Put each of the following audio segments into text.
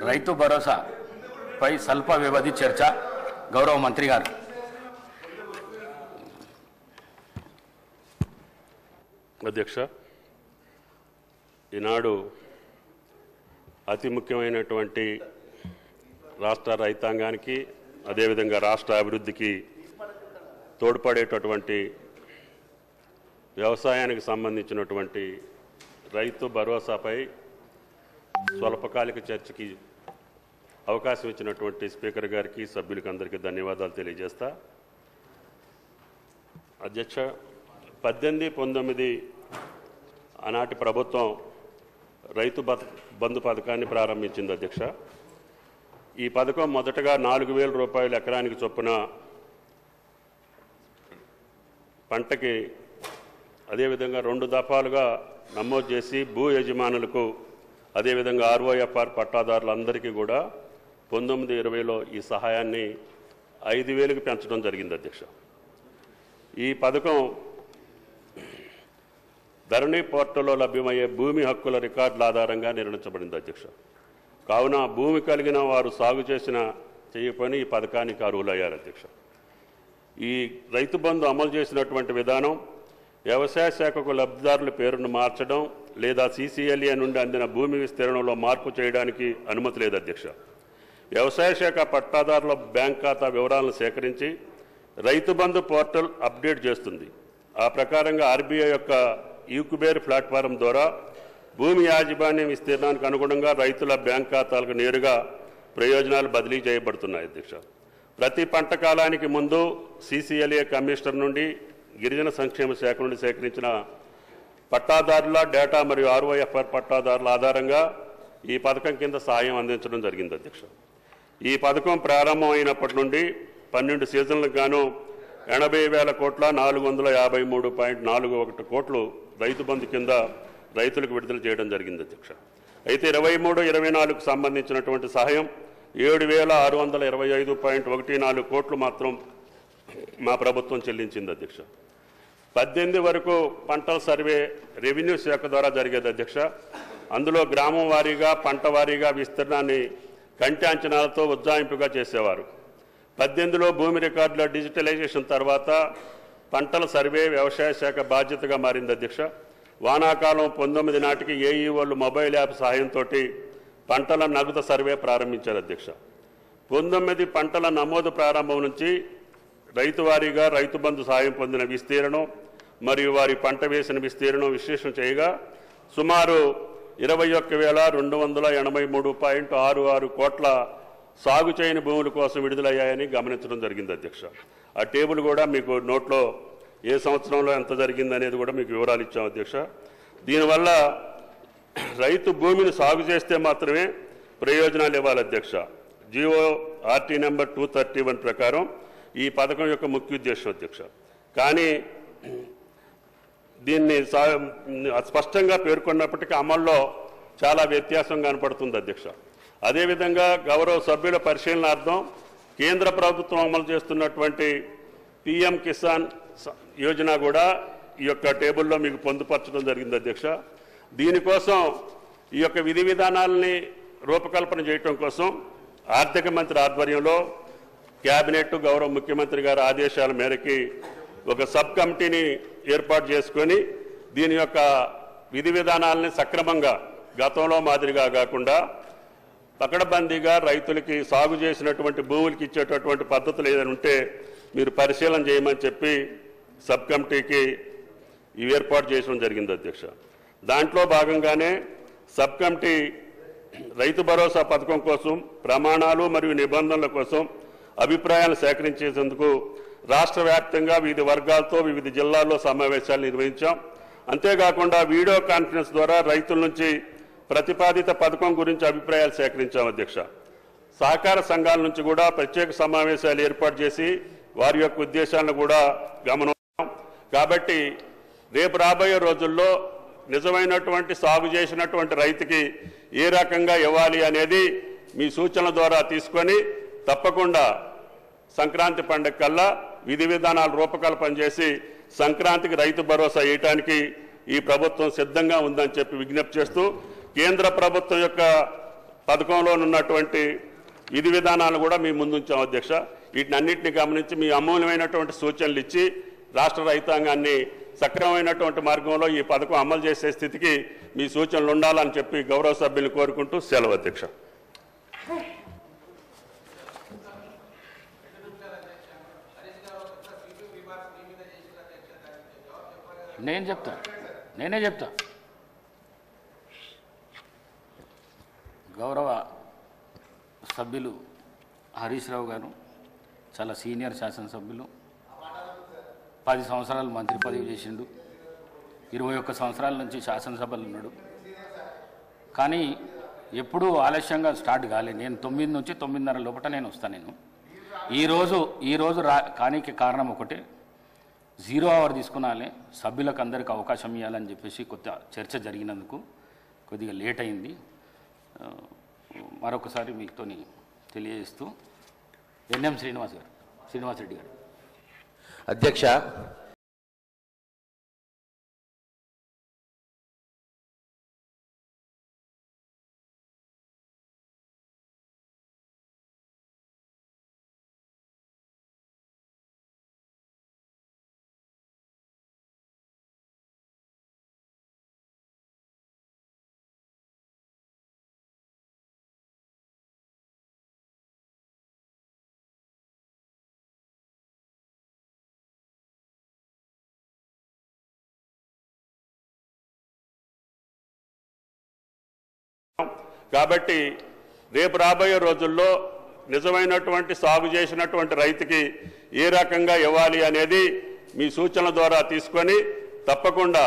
రైతు భరోసా పై స్వల్ప వ్యవధి చర్చ. గౌరవ మంత్రి గారు. అధ్యక్ష, ఈనాడు అతి ముఖ్యమైనటువంటి రాష్ట్ర రైతాంగానికి అదేవిధంగా రాష్ట్ర అభివృద్ధికి తోడ్పడేటటువంటి వ్యవసాయానికి సంబంధించినటువంటి రైతు భరోసాపై స్వల్పకాలిక చర్చకి అవకాశం ఇచ్చినటువంటి స్పీకర్ గారికి సభ్యులకి అందరికీ ధన్యవాదాలు తెలియజేస్తా. అధ్యక్ష, 18-19 ఆనాటి ప్రభుత్వం రైతు బంధు పథకాన్ని ప్రారంభించింది. అధ్యక్ష, ఈ పథకం మొదటగా 4,000 రూపాయలు ఎకరానికి చొప్పున పంటకి అదేవిధంగా 2 దఫాలుగా నమోదు చేసి భూ యజమానులకు అదేవిధంగా ROFR పట్టాదారులందరికీ కూడా 19-20లో ఈ సహాయాన్ని 5,000కి పెంచడం జరిగింది. అధ్యక్ష, ఈ పథకం ధరణి పోర్టల్లో లభ్యమయ్యే భూమి హక్కుల రికార్డుల ఆధారంగా నిర్ణయించబడింది. అధ్యక్ష, కావున భూమి కలిగిన వారు సాగు చేయకపోయినా ఈ పథకానికి అర్హులయ్యారు. అధ్యక్ష, ఈ రైతు బంధు అమలు చేసినటువంటి విధానం వ్యవసాయ శాఖకు లబ్ధిదారుల పేరును మార్చడం లేదా CCLA నుండి అందిన భూమి విస్తీర్ణంలో మార్పు చేయడానికి అనుమతి లేదు. అధ్యక్ష, వ్యవసాయ శాఖ పట్టాదారుల బ్యాంక్ ఖాతా వివరాలను సేకరించి రైతు బంధు పోర్టల్ అప్డేట్ చేస్తుంది. ఆ ప్రకారంగా RBI యొక్క ఈక్యుబేర్ ప్లాట్ఫారం ద్వారా భూమి యాజమాన్యం విస్తీర్ణానికి అనుగుణంగా రైతుల బ్యాంక్ ఖాతాలకు నేరుగా ప్రయోజనాలు బదిలీ చేయబడుతున్నాయి. అధ్యక్ష, ప్రతి పంట కాలానికి ముందు CCLA కమిషనర్ నుండి గిరిజన సంక్షేమ శాఖ నుండి సేకరించిన పట్టాదారుల డేటా మరియు ROFR పట్టాదారుల ఆధారంగా ఈ పథకం కింద సాయం అందించడం జరిగింది. అధ్యక్ష, ఈ పథకం ప్రారంభం అయినప్పటి నుండి 12 సీజన్లకు గాను 80,000 కోట్ల 453.41 కోట్లు రైతు బంధు కింద రైతులకు విడుదల చేయడం జరిగింది. అధ్యక్ష, అయితే 23-24కు సంబంధించినటువంటి సహాయం 7,625.14 కోట్లు మాత్రం మా ప్రభుత్వం చెల్లించింది. అధ్యక్ష, 18 వరకు పంటల సర్వే రెవెన్యూ శాఖ ద్వారా జరిగేది. అధ్యక్ష, అందులో గ్రామం వారీగా పంట వారీగా విస్తీర్ణాన్ని కంటి అంచనాలతో ఉజ్జాయింపుగా చేసేవారు. 18లో భూమి రికార్డుల డిజిటలైజేషన్ తర్వాత పంటల సర్వే వ్యవసాయ శాఖ బాధ్యతగా మారింది. అధ్యక్ష, వానాకాలం 19 నాటికి AEOలు మొబైల్ యాప్ సహాయంతో పంటల నగదు సర్వే ప్రారంభించారు. అధ్యక్ష, 19 పంటల నమోదు ప్రారంభం నుంచి రైతు వారీగా రైతు బంధు సాయం పొందిన విస్తీర్ణం మరియు వారి పంట వేసిన విస్తీర్ణం విశ్లేషణ చేయగా సుమారు 21,283.66 కోట్ల సాగు చేయని భూముల కోసం విడుదలయ్యాయని గమనించడం జరిగింది. అధ్యక్ష, ఆ టేబుల్ కూడా మీకు నోట్లో ఏ సంవత్సరంలో ఎంత జరిగింది అనేది కూడా మీకు వివరాలు ఇచ్చాం. అధ్యక్ష, దీనివల్ల రైతు భూమిని సాగు చేస్తే మాత్రమే ప్రయోజనాలు ఇవ్వాలి. అధ్యక్ష, GORT నెంబర్ 231 ప్రకారం ఈ పథకం యొక్క ముఖ్య ఉద్దేశం. అధ్యక్ష, కానీ దీన్ని స్పష్టంగా పేర్కొన్నప్పటికీ అమల్లో చాలా వ్యత్యాసం కనపడుతుంది. అధ్యక్ష, అదేవిధంగా గౌరవ సభ్యుల పరిశీలనార్థం కేంద్ర ప్రభుత్వం అమలు చేస్తున్నటువంటి PM కిసాన్ యోజన కూడా ఈ యొక్క టేబుల్లో మీకు పొందుపరచడం జరిగింది. అధ్యక్ష, దీనికోసం ఈ యొక్క విధి విధానాలని రూపకల్పన చేయటం కోసం ఆర్థిక మంత్రి ఆధ్వర్యంలో క్యాబినెట్ గౌరవ ముఖ్యమంత్రి గారి ఆదేశాల మేరకి ఒక సబ్ కమిటీని ఏర్పాటు చేసుకొని దీని యొక్క విధి విధానాలని సక్రమంగా గతంలో మాదిరిగా కాకుండా పకడ్బందీగా రైతులకి సాగు చేసినటువంటి భూములకి ఇచ్చేటటువంటి పద్ధతులు ఏదైనా ఉంటే మీరు పరిశీలన చేయమని చెప్పి సబ్ కమిటీకి ఇవి ఏర్పాటు చేయడం జరిగింది. అధ్యక్ష, దాంట్లో భాగంగానే సబ్ కమిటీ రైతు భరోసా పథకం కోసం ప్రమాణాలు మరియు నిబంధనల కోసం అభిప్రాయాలు సేకరించేందుకు రాష్ట్ర వ్యాప్తంగా వివిధ వర్గాలతో వివిధ జిల్లాల్లో సమావేశాలు నిర్వహించాం. అంతేకాకుండా వీడియో కాన్ఫరెన్స్ ద్వారా రైతుల నుంచి ప్రతిపాదిత పథకం గురించి అభిప్రాయాలు సేకరించాం. అధ్యక్ష, సహకార సంఘాల నుంచి కూడా ప్రత్యేక సమావేశాలు ఏర్పాటు చేసి వారి యొక్క ఉద్దేశాలను కూడా గమనించాం. కాబట్టి రేపు రాబోయే రోజుల్లో నిజమైనటువంటి సాగు చేసినటువంటి రైతుకి ఏ రకంగా ఇవ్వాలి అనేది మీ సూచనల ద్వారా తీసుకొని తప్పకుండా సంక్రాంతి పండుగ కల్లా విధి విధానాలు రూపకల్పన చేసి సంక్రాంతికి రైతు భరోసా ఇవ్వడానికి ఈ ప్రభుత్వం సిద్ధంగా ఉందని చెప్పి విజ్ఞప్తి చేస్తూ కేంద్ర ప్రభుత్వం యొక్క పథకంలో ఉన్నటువంటి విధి విధానాలు కూడా మీ ముందుంచాం అధ్యక్ష. వీటినన్నింటినీ గమనించి మీ అమూల్యమైనటువంటి సూచనలు ఇచ్చి రాష్ట్ర రైతాంగాన్ని సక్రమమైనటువంటి మార్గంలో ఈ పథకం అమలు చేసే స్థితికి మీ సూచనలు ఉండాలని చెప్పి గౌరవ సభ్యులు కోరుకుంటూ సెలవు అధ్యక్ష. నేనే చెప్తా. గౌరవ సభ్యులు హరీష్ రావు గారు చాలా సీనియర్ శాసనసభ్యులు, 10 సంవత్సరాలు మంత్రి పదవి చేసిండు, 21 సంవత్సరాల నుంచి శాసనసభలో ఉన్నాడు. కానీ ఎప్పుడూ ఆలస్యంగా స్టార్ట్ కాలేదు. నేను 9 నుంచి 9:30 లోపల నేను వస్తాను. ఈరోజు కానీకి కారణం ఒకటే, 0 అవర్ తీసుకున్నాలే, సభ్యులకు అందరికీ అవకాశం ఇవ్వాలని చెప్పేసి కొత్త చర్చ జరిగినందుకు కొద్దిగా లేట్ అయింది. మరొకసారి మీతో తెలియజేస్తూ ఎన్ఎం శ్రీనివాసరెడ్డి గారు. అధ్యక్ష, కాబట్టి రేపు రాబోయే రోజుల్లో నిజమైనటువంటి సాగు చేసినటువంటి రైతుకి ఏ రకంగా ఇవ్వాలి అనేది మీ సూచనల ద్వారా తీసుకొని తప్పకుండా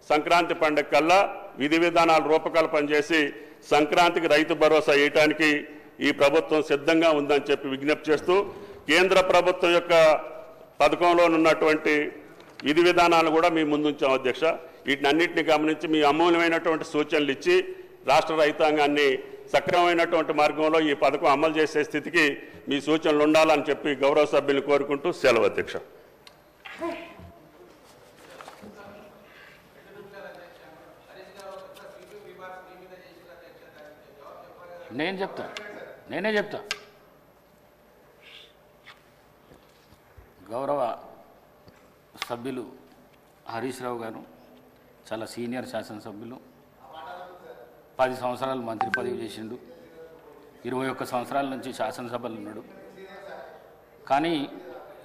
సంక్రాంతి పండుగ కల్లా విధి విధానాలు రూపకల్పన చేసి సంక్రాంతికి రైతు భరోసా ఇవ్వడానికి ఈ ప్రభుత్వం సిద్ధంగా ఉందని చెప్పి విజ్ఞప్తి చేస్తూ, కేంద్ర ప్రభుత్వం యొక్క పథకంలో ఉన్నటువంటి విధి విధానాలు కూడా మీ ముందుంచాం అధ్యక్ష. వీటినన్నింటినీ గమనించి మీ అమూల్యమైనటువంటి సూచనలు ఇచ్చి రాష్ట్ర రైతాంగాన్ని సక్రమమైనటువంటి మార్గంలో ఈ పథకం అమలు చేసే స్థితికి మీ సూచనలు ఉండాలని చెప్పి గౌరవ సభ్యులు కోరుకుంటూ సెలవు అధ్యక్ష. నేనే చెప్తా. గౌరవ సభ్యులు హరీష్ రావు గారు చాలా సీనియర్ శాసనసభ్యులు, 10 సంవత్సరాలు మంత్రి పదవి చేసిండు, 21 సంవత్సరాల నుంచి శాసనసభలో ఉన్నాడు. కానీ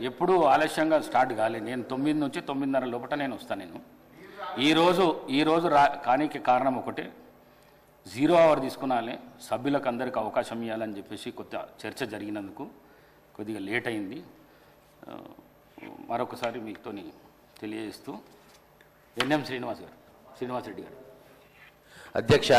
ఎప్పుడూ ఆలస్యంగా స్టార్ట్ కాలేదు. నేను 9 నుంచి 9:30 లోపల నేను వస్తాను. ఈరోజు కానీకి కారణం ఒకటే, 0 అవర్ తీసుకున్నాలే, సభ్యులకు అందరికీ అవకాశం ఇవ్వాలని చెప్పేసి కొత్త చర్చ జరిగినందుకు కొద్దిగా లేట్ అయింది. మరొకసారి మీతో తెలియజేస్తూ ఎన్ఎం శ్రీనివాసరెడ్డి గారు. అధ్యక్ష.